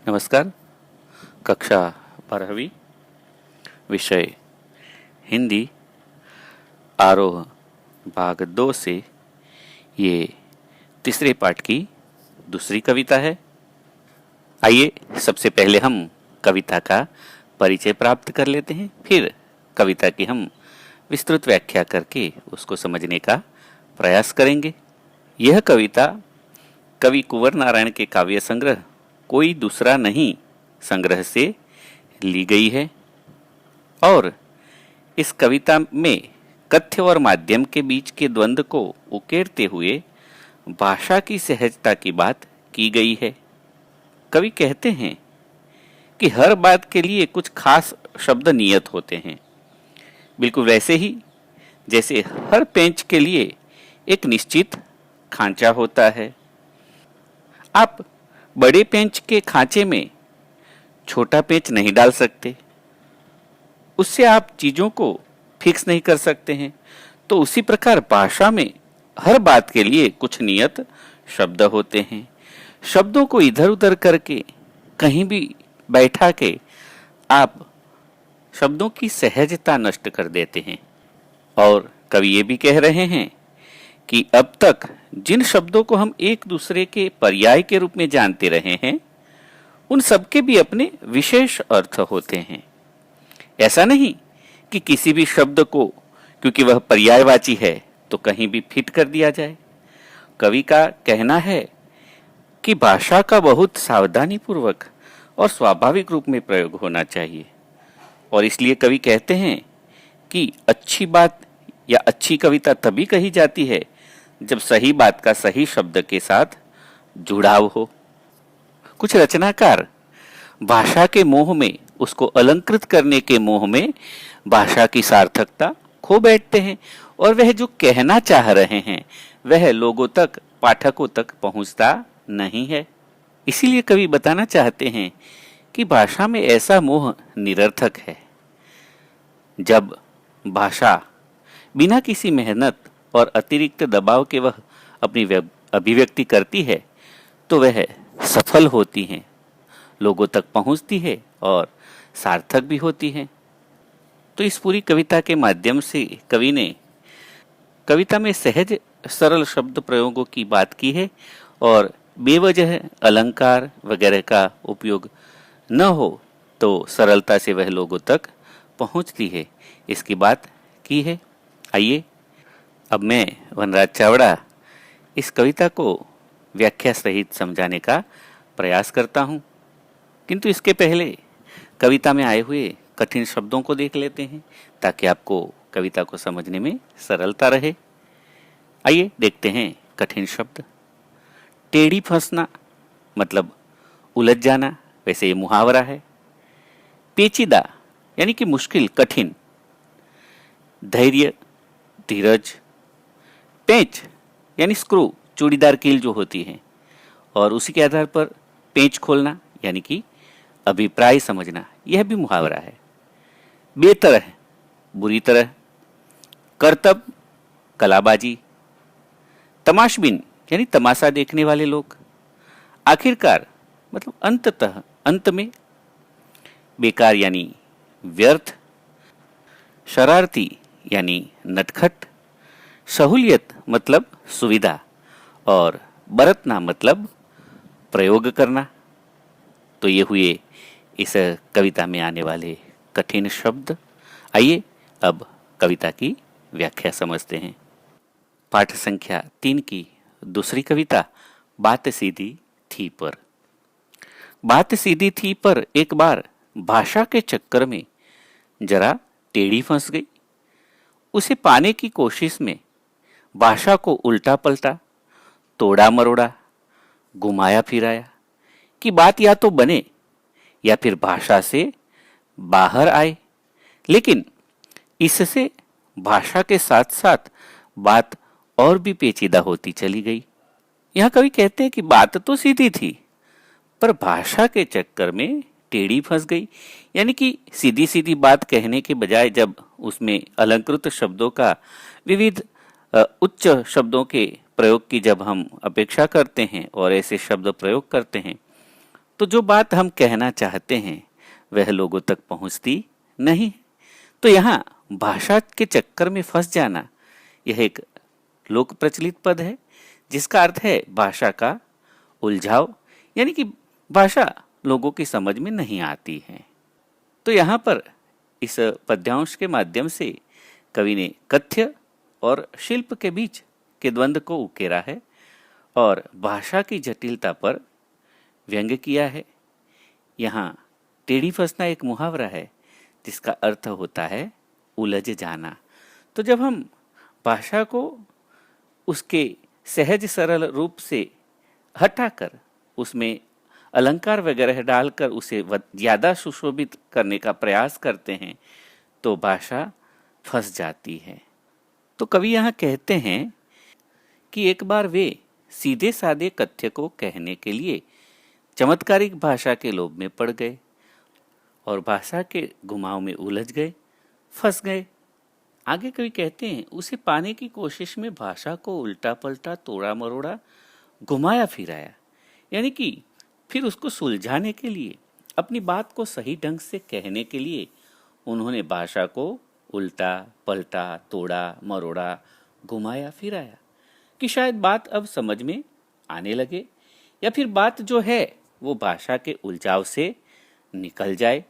नमस्कार। कक्षा 12वीं, विषय हिंदी, आरोह भाग 2 से ये तीसरे पाठ की दूसरी कविता है। आइए सबसे पहले हम कविता का परिचय प्राप्त कर लेते हैं, फिर कविता की हम विस्तृत व्याख्या करके उसको समझने का प्रयास करेंगे। यह कविता कवि कुंवर नारायण के काव्य संग्रह कोई दूसरा नहीं संग्रह से ली गई है और इस कविता में कथ्य और माध्यम के बीच के द्वंद्व को उकेरते हुए भाषा की सहजता की बात की गई है। कवि कहते हैं कि हर बात के लिए कुछ खास शब्द नियत होते हैं, बिल्कुल वैसे ही जैसे हर पेंच के लिए एक निश्चित खांचा होता है। आप बड़े पेंच के खांचे में छोटा पेंच नहीं डाल सकते, उससे आप चीजों को फिक्स नहीं कर सकते हैं। तो उसी प्रकार भाषा में हर बात के लिए कुछ नियत शब्द होते हैं। शब्दों को इधर उधर करके कहीं भी बैठा के आप शब्दों की सहजता नष्ट कर देते हैं। और कवि ये भी कह रहे हैं कि अब तक जिन शब्दों को हम एक दूसरे के पर्याय के रूप में जानते रहे हैं, उन सबके भी अपने विशेष अर्थ होते हैं। ऐसा नहीं कि किसी भी शब्द को क्योंकि वह पर्यायवाची है तो कहीं भी फिट कर दिया जाए। कवि का कहना है कि भाषा का बहुत सावधानी पूर्वक और स्वाभाविक रूप में प्रयोग होना चाहिए। और इसलिए कवि कहते हैं कि अच्छी बात या अच्छी कविता तभी कही जाती है जब सही बात का सही शब्द के साथ जुड़ाव हो। कुछ रचनाकार भाषा के मोह में, उसको अलंकृत करने के मोह में भाषा की सार्थकता खो बैठते हैं और वह जो कहना चाह रहे हैं वह लोगों तक, पाठकों तक पहुंचता नहीं है। इसीलिए कवि बताना चाहते हैं कि भाषा में ऐसा मोह निरर्थक है। जब भाषा बिना किसी मेहनत और अतिरिक्त दबाव के वह अपनी अभिव्यक्ति करती है तो वह सफल होती है, लोगों तक पहुंचती है और सार्थक भी होती है। तो इस पूरी कविता के माध्यम से कवि ने कविता में सहज सरल शब्द प्रयोगों की बात की है और बेवजह अलंकार वगैरह का उपयोग न हो तो सरलता से वह लोगों तक पहुंचती है, इसकी बात की है। आइए अब मैं वनराज चावड़ा इस कविता को व्याख्या सहित समझाने का प्रयास करता हूं, किंतु इसके पहले कविता में आए हुए कठिन शब्दों को देख लेते हैं ताकि आपको कविता को समझने में सरलता रहे। आइए देखते हैं कठिन शब्द। टेढ़ी फंसना मतलब उलझ जाना, वैसे ये मुहावरा है। पेचीदा यानी कि मुश्किल, कठिन। धैर्य, धीरज। पेंच यानी स्क्रू, चूड़ीदार कील जो होती है और उसी के आधार पर पेंच खोलना यानी कि अभिप्राय समझना, यह भी मुहावरा है। बेतरह, बुरी तरह। करतब, कलाबाजी। तमाशबीन यानी तमाशा देखने वाले लोग। आखिरकार मतलब अंततः, अंत में। बेकार यानी व्यर्थ। शरारती यानी नटखट। सहूलियत मतलब सुविधा और बरतना मतलब प्रयोग करना। तो ये हुए इस कविता में आने वाले कठिन शब्द। आइए अब कविता की व्याख्या समझते हैं। पाठ संख्या 3 की दूसरी कविता बात सीधी थी पर। बात सीधी थी पर एक बार भाषा के चक्कर में जरा टेढ़ी फंस गई। उसे पाने की कोशिश में भाषा को उल्टा पलटा, तोड़ा मरोड़ा, घुमाया फिराया कि बात या तो बने या फिर भाषा से बाहर आए। लेकिन इससे भाषा के साथ साथ बात और भी पेचीदा होती चली गई। यहां कवि कहते हैं कि बात तो सीधी थी पर भाषा के चक्कर में टेढ़ी फंस गई। यानी कि सीधी सीधी बात कहने के बजाय जब उसमें अलंकृत शब्दों का, विविध उच्च शब्दों के प्रयोग की जब हम अपेक्षा करते हैं और ऐसे शब्द प्रयोग करते हैं तो जो बात हम कहना चाहते हैं वह लोगों तक पहुंचती नहीं। तो यहाँ भाषा के चक्कर में फंस जाना यह एक लोक प्रचलित पद है, जिसका अर्थ है भाषा का उलझाव, यानी कि भाषा लोगों की समझ में नहीं आती है। तो यहाँ पर इस पद्यांश के माध्यम से कवि ने कथ्य और शिल्प के बीच के द्वंद्व को उकेरा है और भाषा की जटिलता पर व्यंग्य किया है। यहाँ टेढ़ी फंसना एक मुहावरा है जिसका अर्थ होता है उलझ जाना। तो जब हम भाषा को उसके सहज सरल रूप से हटाकर उसमें अलंकार वगैरह डालकर उसे ज्यादा सुशोभित करने का प्रयास करते हैं तो भाषा फंस जाती है। तो कवि यहाँ कहते हैं कि एक बार वे सीधे साधे कथ्य को कहने के लिए चमत्कारिक भाषा के लोभ में पड़ गए और भाषा के घुमाव में उलझ गए, फंस गए। आगे कवि कहते हैं उसे पाने की कोशिश में भाषा को उल्टा पलटा तोड़ा मरोड़ा घुमाया फिराया, यानी कि फिर उसको सुलझाने के लिए, अपनी बात को सही ढंग से कहने के लिए उन्होंने भाषा को उल्टा पलटा तोड़ा मरोड़ा घुमाया फिराया कि शायद बात अब समझ में आने लगे या फिर बात जो है वो भाषा के उलझाव से निकल जाए।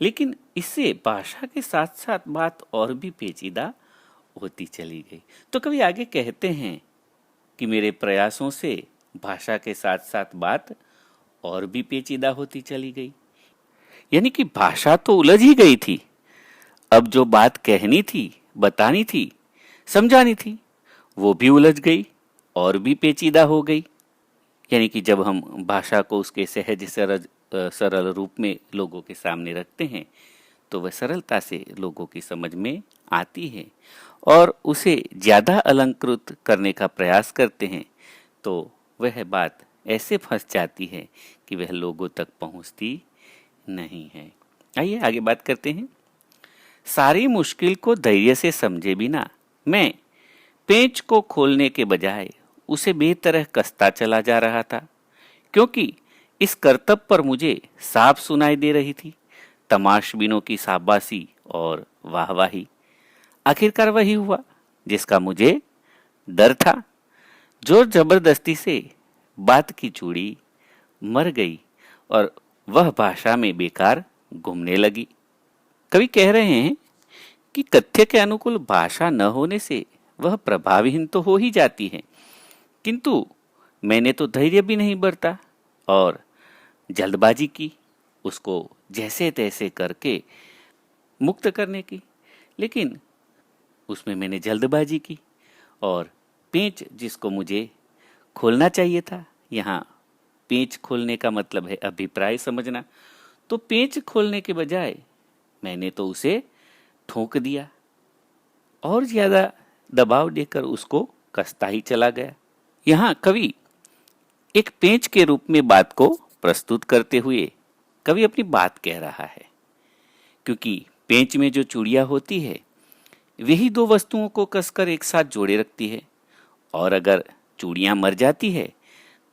लेकिन इससे भाषा के साथ साथ बात और भी पेचीदा होती चली गई। तो कवि आगे कहते हैं कि मेरे प्रयासों से भाषा के साथ साथ बात और भी पेचीदा होती चली गई, यानी कि भाषा तो उलझ ही गई थी, अब जो बात कहनी थी, बतानी थी, समझानी थी वो भी उलझ गई और भी पेचीदा हो गई। यानी कि जब हम भाषा को उसके सहज सरल रूप में लोगों के सामने रखते हैं तो वह सरलता से लोगों की समझ में आती है और उसे ज्यादा अलंकृत करने का प्रयास करते हैं तो वह बात ऐसे फंस जाती है कि वह लोगों तक पहुंचती नहीं है। आइए आगे बात करते हैं। सारी मुश्किल को धैर्य से समझे बिना मैं पेंच को खोलने के बजाय उसे बेतरह कसता चला जा रहा था, क्योंकि इस करतब पर मुझे साफ सुनाई दे रही थी तमाशबीनों की शाबाशी और वाहवाही। आखिरकार वही हुआ जिसका मुझे डर था। जोर जबरदस्ती से बात की चूड़ी मर गई और वह भाषा में बेकार घूमने लगी। कवि कह रहे हैं कि कथ्य के अनुकूल भाषा न होने से वह प्रभावहीन तो हो ही जाती है, किंतु मैंने तो धैर्य भी नहीं बरता और जल्दबाजी की उसको जैसे तैसे करके मुक्त करने की। लेकिन उसमें मैंने जल्दबाजी की और पेंच जिसको मुझे खोलना चाहिए था, यहाँ पेंच खोलने का मतलब है अभिप्राय समझना, तो पेंच खोलने के बजाय मैंने तो उसे ठोक दिया और ज्यादा दबाव देकर उसको कसता ही चला गया। यहाँ कवि एक पेंच के रूप में बात को प्रस्तुत करते हुए कवि अपनी बात कह रहा है, क्योंकि पेंच में जो चूड़ियां होती है वही दो वस्तुओं को कसकर एक साथ जोड़े रखती है और अगर चूड़ियां मर जाती है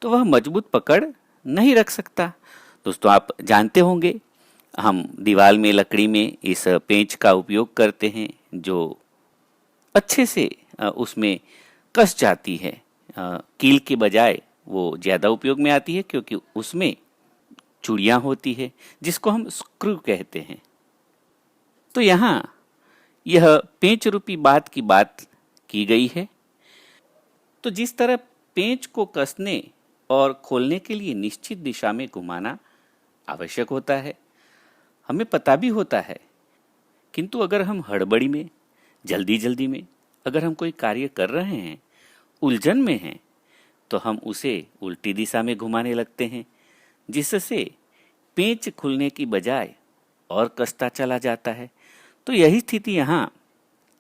तो वह मजबूत पकड़ नहीं रख सकता। दोस्तों आप जानते होंगे हम दीवार में लकड़ी में इस पेंच का उपयोग करते हैं जो अच्छे से उसमें कस जाती है। कील के बजाय वो ज्यादा उपयोग में आती है क्योंकि उसमें चूड़ियां होती है जिसको हम स्क्रू कहते हैं। तो यहाँ यह पेंच रूपी बात की बात की गई है। तो जिस तरह पेंच को कसने और खोलने के लिए निश्चित दिशा में घुमाना आवश्यक होता है, हमें पता भी होता है, किंतु अगर हम हड़बड़ी में जल्दी में अगर हम कोई कार्य कर रहे हैं, उलझन में हैं, तो हम उसे उल्टी दिशा में घुमाने लगते हैं, जिससे पेंच खुलने की बजाय और कसता चला जाता है। तो यही स्थिति यहाँ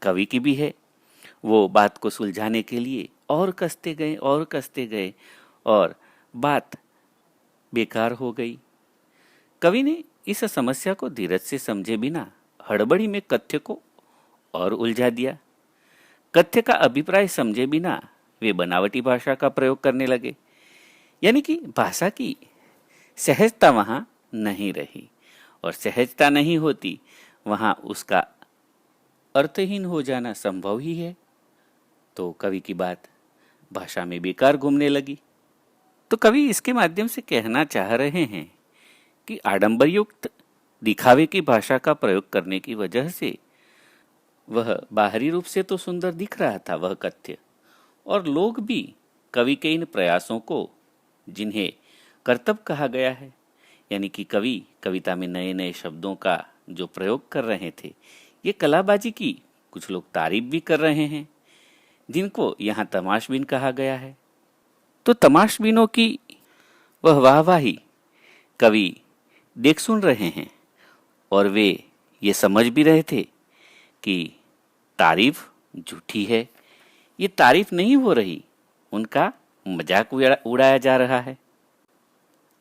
कवि की भी है। वो बात को सुलझाने के लिए और कसते गए और बात बेकार हो गई। कवि ने इस समस्या को धीरज से समझे बिना हड़बड़ी में कथ्य को और उलझा दिया। कथ्य का अभिप्राय समझे बिना वे बनावटी भाषा का प्रयोग करने लगे, यानी कि भाषा की सहजता वहाँ नहीं रही, और सहजता नहीं होती वहाँ उसका अर्थहीन हो जाना संभव ही है। तो कवि की बात भाषा में बेकार घूमने लगी। तो कवि इसके माध्यम से कहना चाह रहे हैं कि आडंबरयुक्त दिखावे की भाषा का प्रयोग करने की वजह से वह बाहरी रूप से तो सुंदर दिख रहा था वह कथ्य, और लोग भी कवि के इन प्रयासों को, जिन्हें कर्तव्य कहा गया है, यानी कि कवि कविता में नए नए शब्दों का जो प्रयोग कर रहे थे, ये कलाबाजी की कुछ लोग तारीफ भी कर रहे हैं, जिनको यहाँ तमाशबीन कहा गया है। तो तमाशबीनों की वह वाहवाही कवि देख सुन रहे हैं, और वे ये समझ भी रहे थे कि तारीफ झूठी है, ये तारीफ नहीं हो रही, उनका मजाक उड़ाया जा रहा है।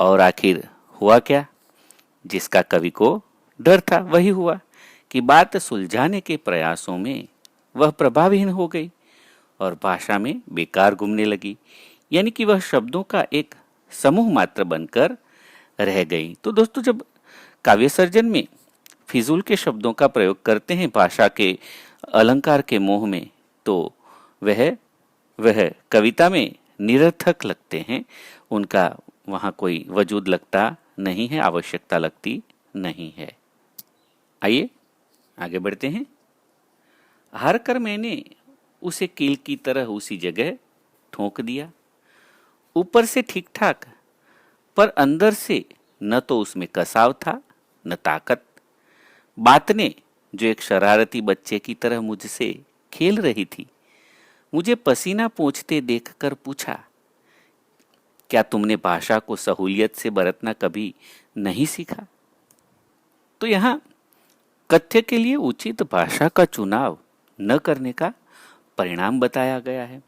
और आखिर हुआ क्या? जिसका कवि को डर था वही हुआ कि बात सुलझाने के प्रयासों में वह प्रभावहीन हो गई और भाषा में बेकार घूमने लगी, यानी कि वह शब्दों का एक समूह मात्र बनकर रह गई। तो दोस्तों, जब काव्य सर्जन में फिजूल के शब्दों का प्रयोग करते हैं भाषा के अलंकार के मोह में, तो वह कविता में निरर्थक लगते हैं, उनका वहाँ कोई वजूद लगता नहीं है, आवश्यकता लगती नहीं है। आइए आगे बढ़ते हैं। हार कर मैंने उसे कील की तरह उसी जगह ठोक दिया, ऊपर से ठीक ठाक पर अंदर से न तो उसमें कसाव था न ताकत। बात ने जो एक शरारती बच्चे की तरह मुझसे खेल रही थी, मुझे पसीना पोंछते देखकर पूछा, क्या तुमने भाषा को सहूलियत से बरतना कभी नहीं सीखा? तो यहाँ कथ्य के लिए उचित भाषा का चुनाव न करने का परिणाम बताया गया है।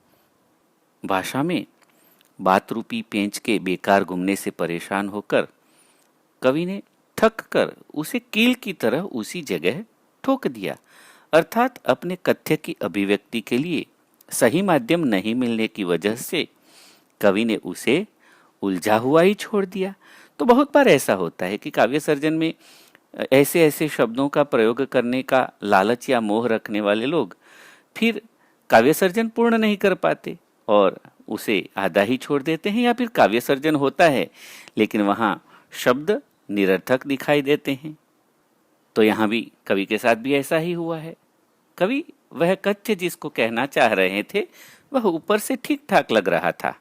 भाषा में बात रूपी पेंच के बेकार घूमने से परेशान होकर कवि ने थक कर उसे कील की तरह उसी जगह ठोक दिया, अर्थात अपने कथ्य की अभिव्यक्ति के लिए सही माध्यम नहीं मिलने की वजह से कवि ने उसे उलझा हुआ ही छोड़ दिया। तो बहुत बार ऐसा होता है कि काव्य सर्जन में ऐसे ऐसे शब्दों का प्रयोग करने का लालच या मोह रखने वाले लोग फिर काव्य सर्जन पूर्ण नहीं कर पाते और उसे आधा ही छोड़ देते हैं, या फिर काव्य सर्जन होता है लेकिन वहाँ शब्द निरर्थक दिखाई देते हैं। तो यहाँ भी कवि के साथ भी ऐसा ही हुआ है। कवि वह कथ्य जिसको कहना चाह रहे थे वह ऊपर से ठीक ठाक लग रहा था,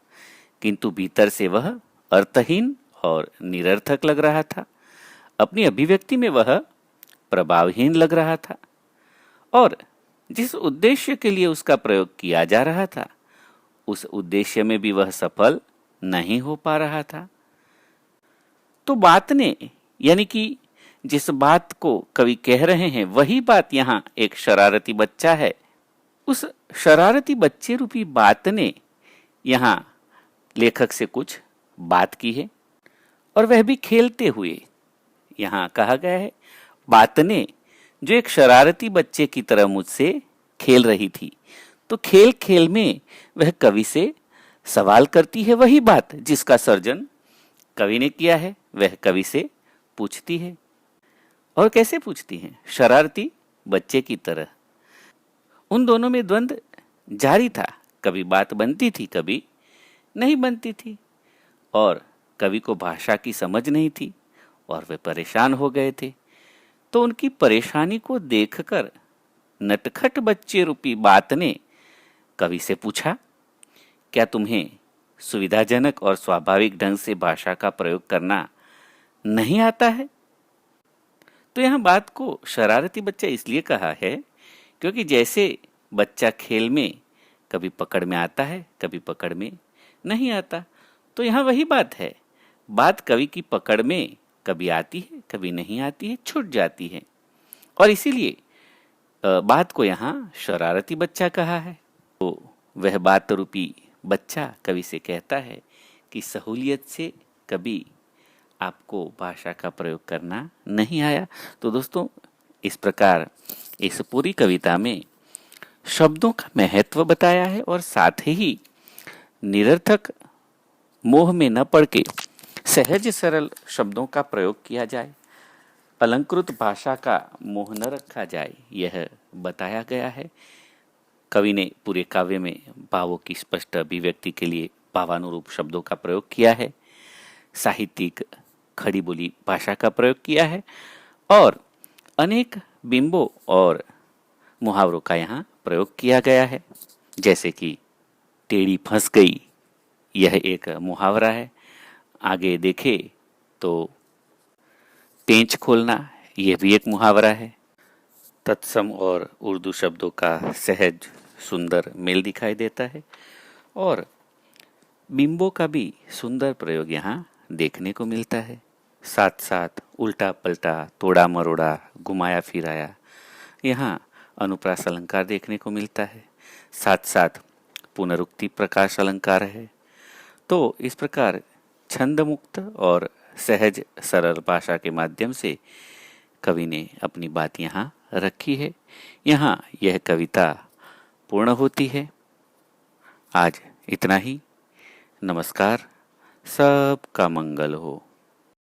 किंतु भीतर से वह अर्थहीन और निरर्थक लग रहा था। अपनी अभिव्यक्ति में वह प्रभावहीन लग रहा था, और जिस उद्देश्य के लिए उसका प्रयोग किया जा रहा था उस उद्देश्य में भी वह सफल नहीं हो पा रहा था। तो बात ने, यानी कि जिस बात को कवि कह रहे हैं वही बात यहाँ एक शरारती बच्चा है, उस शरारती बच्चे रूपी बात ने यहाँ लेखक से कुछ बात की है, और वह भी खेलते हुए। यहाँ कहा गया है बात ने जो एक शरारती बच्चे की तरह मुझसे खेल रही थी। तो खेल खेल में वह कवि से सवाल करती है, वही बात जिसका सर्जन कवि ने किया है वह कवि से पूछती है। और कैसे पूछती है? शरारती बच्चे की तरह। उन दोनों में द्वंद्व जारी था, कभी बात बनती थी कभी नहीं बनती थी, और कवि को भाषा की समझ नहीं थी और वे परेशान हो गए थे। तो उनकी परेशानी को देखकर नटखट बच्चे रूपी बात ने कवि से पूछा, क्या तुम्हें सुविधाजनक और स्वाभाविक ढंग से भाषा का प्रयोग करना नहीं आता है? तो यहाँ बात को शरारती बच्चा इसलिए कहा है क्योंकि जैसे बच्चा खेल में कभी पकड़ में आता है कभी पकड़ में नहीं आता, तो यहाँ वही बात है। बात कवि की पकड़ में कभी आती है कभी नहीं आती है, छूट जाती है, और इसीलिए बात को यहाँ शरारती बच्चा कहा है। तो वह बात रूपी बच्चा कवि से कहता है कि सहूलियत से कभी आपको भाषा का प्रयोग करना नहीं आया। तो दोस्तों, इस प्रकार इस पूरी कविता में शब्दों का महत्व बताया है और साथ ही निरर्थक मोह में न पड़ के सहज सरल शब्दों का प्रयोग किया जाए, अलंकृत भाषा का मोह न रखा जाए, यह बताया गया है। कवि ने पूरे काव्य में भावों की स्पष्ट अभिव्यक्ति के लिए भावानुरूप शब्दों का प्रयोग किया है, साहित्यिक खड़ी बोली भाषा का प्रयोग किया है और अनेक बिंबों और मुहावरों का यहाँ प्रयोग किया गया है। जैसे कि टेढ़ी फंस गई, यह एक मुहावरा है। आगे देखे तो पेंच खोलना, यह भी एक मुहावरा है। तत्सम और उर्दू शब्दों का सहज सुंदर मेल दिखाई देता है और बिंबों का भी सुंदर प्रयोग यहाँ देखने को मिलता है। साथ साथ उल्टा पलटा, तोड़ा मरोड़ा, घुमाया फिराया, यहाँ अनुप्रास अलंकार देखने को मिलता है। साथ साथ पुनरुक्ति प्रकाश अलंकार है। तो इस प्रकार छंद मुक्त और सहज सरल भाषा के माध्यम से कवि ने अपनी बात यहाँ रखी है। यहाँ यह कविता पूर्ण होती है। आज इतना ही। नमस्कार। सबका मंगल हो।